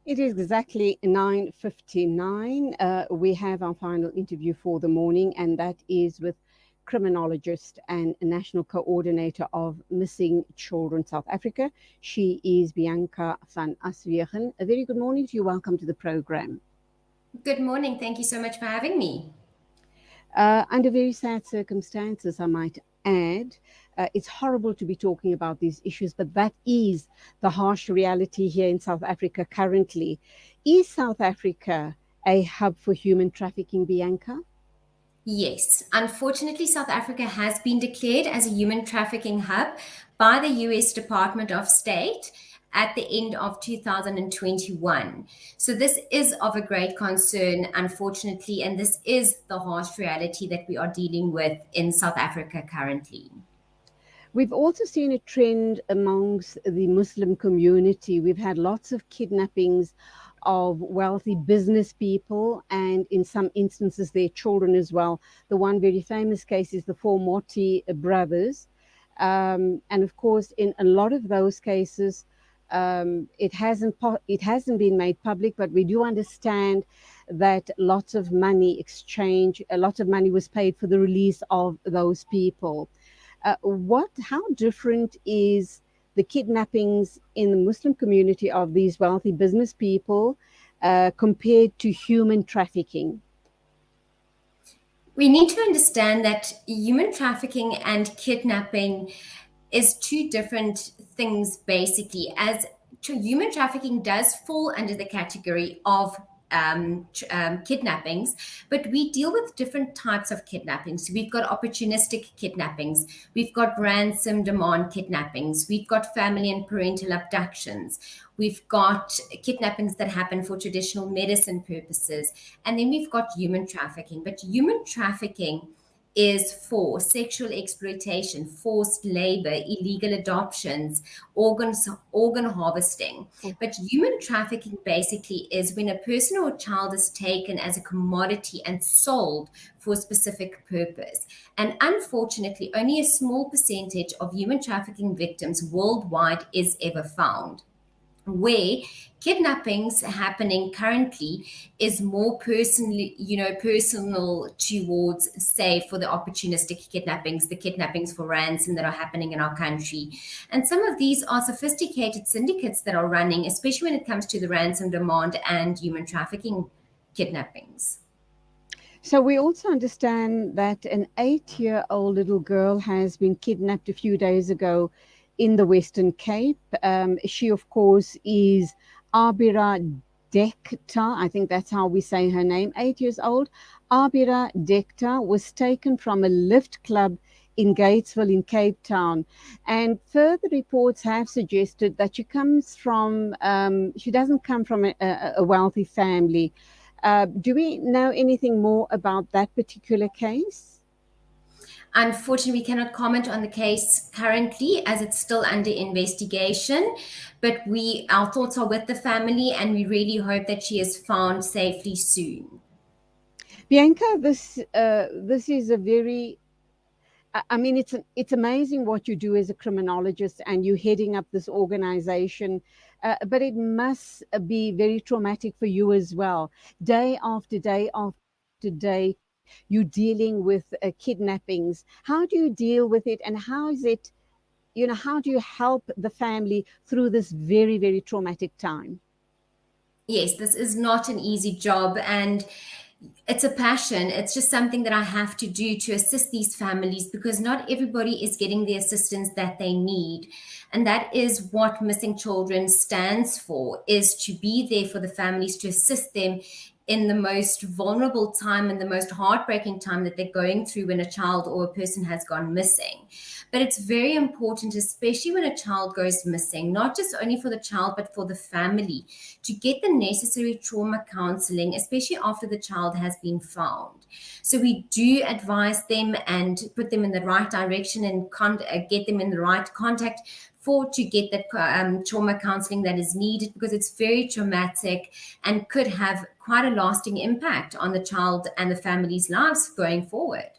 It is exactly 9:59. We have our final interview for the morning, and that is with criminologist and national coordinator of Missing Children South Africa. She is Bianca van Aswegen. A very good morning to you. Welcome to the program. Good morning. Thank you so much for having me. Under very sad circumstances, I might add. It's horrible to be talking about these issues, but that is the harsh reality here in South Africa currently. Is South Africa a hub for human trafficking, Bianca? Yes, unfortunately, South Africa has been declared as a human trafficking hub by the US Department of State at the end of 2021. So, this is of a great concern, unfortunately, and this is the harsh reality that we are dealing with in South Africa currently. We've also seen a trend amongst the Muslim community. We've had lots of kidnappings of wealthy business people and, in some instances, their children as well. The one very famous case is the four Moti brothers. And of course, in a lot of those cases, it hasn't been made public, but we do understand that lots of money exchange, a lot of money was paid for the release of those people. How different is the kidnappings in the Muslim community of these wealthy business people compared to human trafficking? We need to understand that human trafficking and kidnapping is two different things, basically, as human trafficking does fall under the category of kidnappings, but we deal with different types of kidnappings. We've got opportunistic kidnappings, we've got ransom demand kidnappings, we've got family and parental abductions, we've got kidnappings that happen for traditional medicine purposes, and then we've got human trafficking. But human trafficking is for sexual exploitation, forced labor, illegal adoptions, organ harvesting. But human trafficking basically is when a person or a child is taken as a commodity and sold for a specific purpose. And unfortunately, only a small percentage of human trafficking victims worldwide is ever found. Where kidnappings happening currently is more personally, personal towards, say, for the opportunistic kidnappings, the kidnappings for ransom that are happening in our country. And some of these are sophisticated syndicates that are running, especially when it comes to the ransom demand and human trafficking kidnappings. So we also understand that an 8-year-old little girl has been kidnapped a few days ago in the Western Cape. She, of course, is Abira Dekta. I think that's how we say her name. 8 years old. Abira Dekta was taken from a lift club in Gatesville in Cape Town. And further reports have suggested that she doesn't come from a wealthy family. Do we know anything more about that particular case? Unfortunately, we cannot comment on the case currently as it's still under investigation, but our thoughts are with the family and we really hope that she is found safely soon. Bianca, this is a very I mean, it's amazing what you do as a criminologist, and you heading up this organization. But it must be very traumatic for you as well. Day after day after day, you're dealing with kidnappings. How do you deal with it, and how is it? How do you help the family through this very, very traumatic time? Yes, this is not an easy job, and it's a passion. It's just something that I have to do to assist these families because not everybody is getting the assistance that they need. And that is what Missing Children stands for, is to be there for the families, to assist them in the most vulnerable time and the most heartbreaking time that they're going through when a child or a person has gone missing. But it's very important, especially when a child goes missing, not just only for the child, but for the family, to get the necessary trauma counseling, especially after the child has been found. So we do advise them and put them in the right direction and get them in the right contact to get that trauma counseling that is needed, because it's very traumatic and could have quite a lasting impact on the child and the family's lives going forward.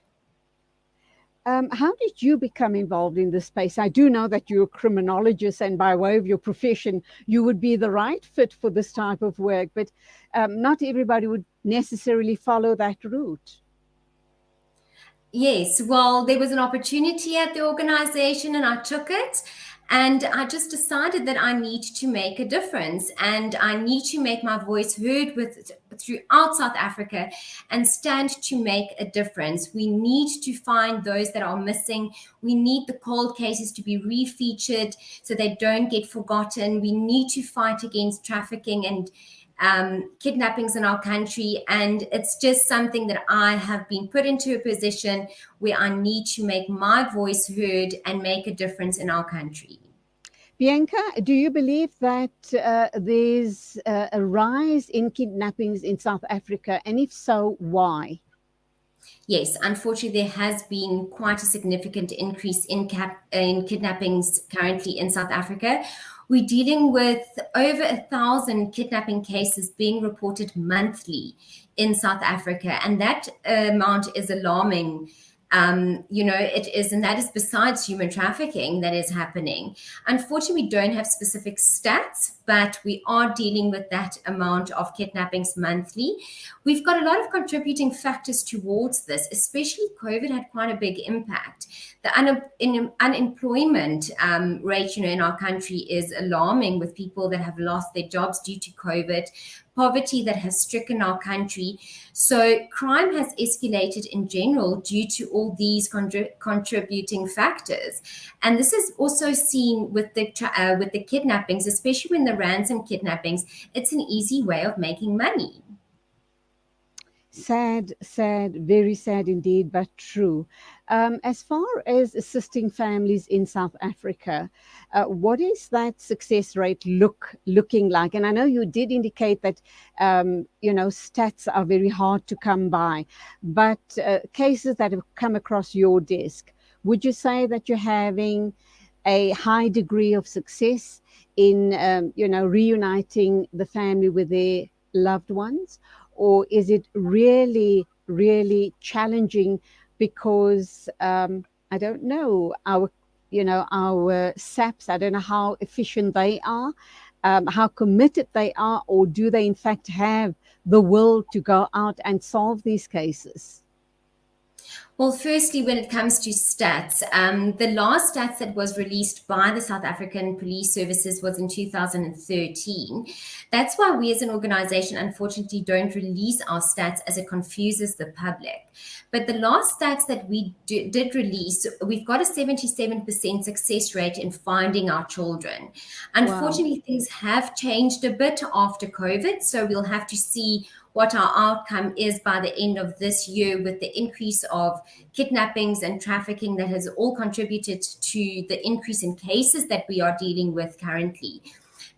How did you become involved in this space? I do know that you're a criminologist, and by way of your profession, you would be the right fit for this type of work, but not everybody would necessarily follow that route. Yes, well, there was an opportunity at the organization and I took it. And I just decided that I need to make a difference and I need to make my voice heard throughout South Africa and stand to make a difference. We need to find those that are missing. We need the cold cases to be refeatured so they don't get forgotten. We need to fight against trafficking and kidnappings in our country. And it's just something that I have been put into a position where I need to make my voice heard and make a difference in our country. Bianca, do you believe that there's a rise in kidnappings in South Africa? And if so, why? Yes, unfortunately, there has been quite a significant increase in kidnappings currently in South Africa. We're dealing with over 1,000 kidnapping cases being reported monthly in South Africa, and that amount is alarming. It is, and that is besides human trafficking that is happening. Unfortunately, we don't have specific stats, but we are dealing with that amount of kidnappings monthly. We've got a lot of contributing factors towards this, especially COVID had quite a big impact. The unemployment rate, in our country is alarming with people that have lost their jobs due to COVID, poverty that has stricken our country. So crime has escalated in general due to all these contributing factors. And this is also seen with the kidnappings, especially when the ransom kidnappings. It's an easy way of making money. Sad, sad, very sad indeed, but true. As far as assisting families in South Africa, what is that success rate looking like? And I know you did indicate that stats are very hard to come by, but cases that have come across your desk, would you say that you're having a high degree of success in reuniting the family with their loved ones? Or is it really, really challenging because I don't know our SAPs. I don't know how efficient they are, how committed they are, or do they in fact have the will to go out and solve these cases? Well, firstly, when it comes to stats, the last stats that was released by the South African Police Services was in 2013. That's why we as an organization, unfortunately, don't release our stats as it confuses the public. But the last stats that we did release, we've got a 77% success rate in finding our children. Wow. Unfortunately, things have changed a bit after COVID, so we'll have to see what our outcome is by the end of this year with the increase of kidnappings and trafficking that has all contributed to the increase in cases that we are dealing with currently.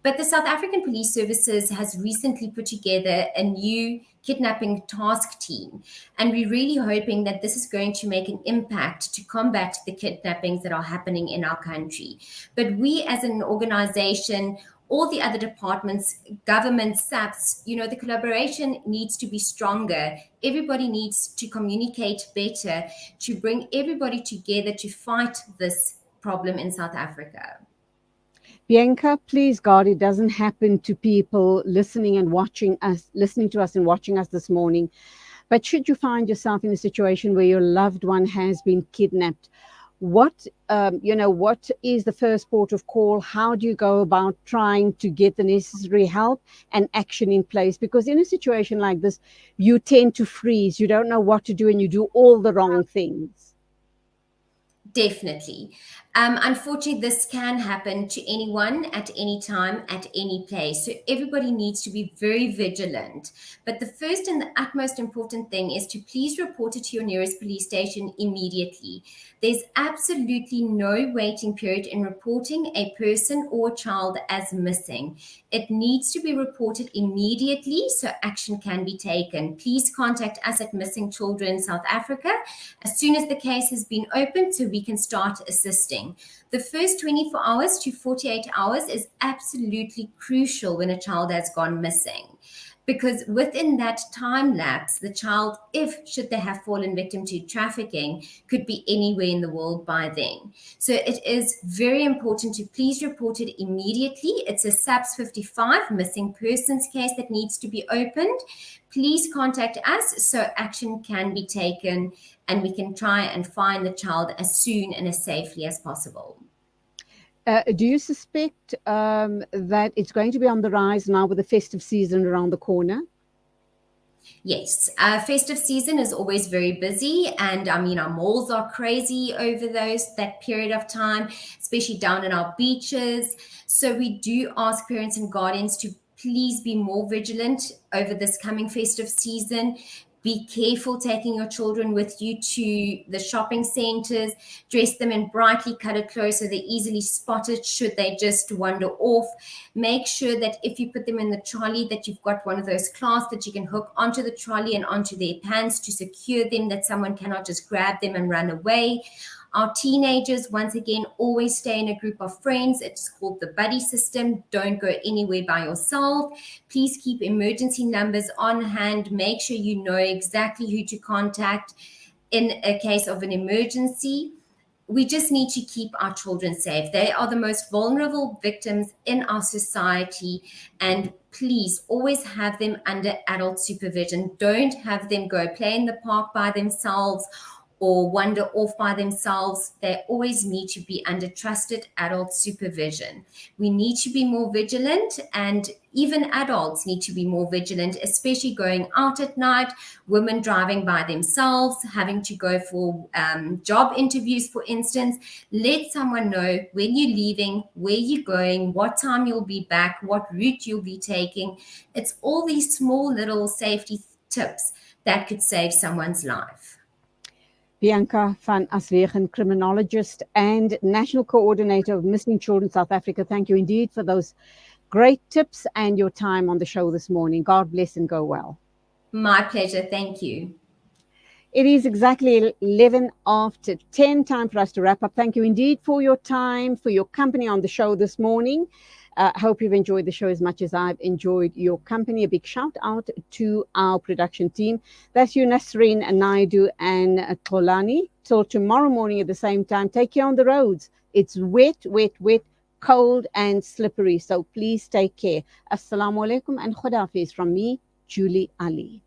But the South African Police Services has recently put together a new kidnapping task team. And we're really hoping that this is going to make an impact to combat the kidnappings that are happening in our country. But we as an organization, all the other departments, government, SAPs, the collaboration needs to be stronger. Everybody needs to communicate better to bring everybody together to fight this problem in South Africa. Bianca, please God, it doesn't happen to people listening to us and watching us this morning. But should you find yourself in a situation where your loved one has been kidnapped, what is the first port of call? How do you go about trying to get the necessary help and action in place? Because in a situation like this, you tend to freeze. You don't know what to do, and you do all the wrong things. Definitely. Unfortunately, this can happen to anyone at any time, at any place. So everybody needs to be very vigilant. But the first and the utmost important thing is to please report it to your nearest police station immediately. There's absolutely no waiting period in reporting a person or child as missing. It needs to be reported immediately so action can be taken. Please contact us at Missing Children South Africa as soon as the case has been opened so we can start assisting. The first 24 hours to 48 hours is absolutely crucial when a child has gone missing because within that time lapse, the child, if should they have fallen victim to trafficking, could be anywhere in the world by then. So it is very important to please report it immediately. It's a SAPS 55 missing persons case that needs to be opened. Please contact us so action can be taken and we can try and find the child as soon and as safely as possible. Do you suspect that it's going to be on the rise now with the festive season around the corner? Yes, festive season is always very busy, and I mean our malls are crazy over that period of time, especially down in our beaches. So we do ask parents and guardians to please be more vigilant over this coming festive season. Be careful taking your children with you to the shopping centers. Dress them in brightly colored clothes so they're easily spotted should they just wander off. Make sure that if you put them in the trolley, that you've got one of those clasps that you can hook onto the trolley and onto their pants to secure them, that someone cannot just grab them and run away. Our teenagers, once again, always stay in a group of friends. It's called the buddy system. Don't go anywhere by yourself. Please keep emergency numbers on hand. Make sure you know exactly who to contact in a case of an emergency. We just need to keep our children safe. They are the most vulnerable victims in our society, and please always have them under adult supervision. Don't have them go play in the park by themselves or wander off by themselves. They always need to be under trusted adult supervision. We need to be more vigilant, and even adults need to be more vigilant, especially going out at night, women driving by themselves, having to go for job interviews, for instance. Let someone know when you're leaving, where you're going, what time you'll be back, what route you'll be taking. It's all these small little safety tips that could save someone's life. Bianca van Aswegen, criminologist and National Coordinator of Missing Children South Africa. Thank you indeed for those great tips and your time on the show this morning. God bless and go well. My pleasure. Thank you. It is exactly 11 after 10, time for us to wrap up. Thank you indeed for your time, for your company on the show this morning. Hope you've enjoyed the show as much as I've enjoyed your company. A big shout out to our production team. That's you, Nasreen, Naidu, and Tolani. Till tomorrow morning at the same time. Take care on the roads. It's wet, wet, wet, cold, and slippery. So please take care. Assalamu alaikum and Khudafiz from me, Julie Ali.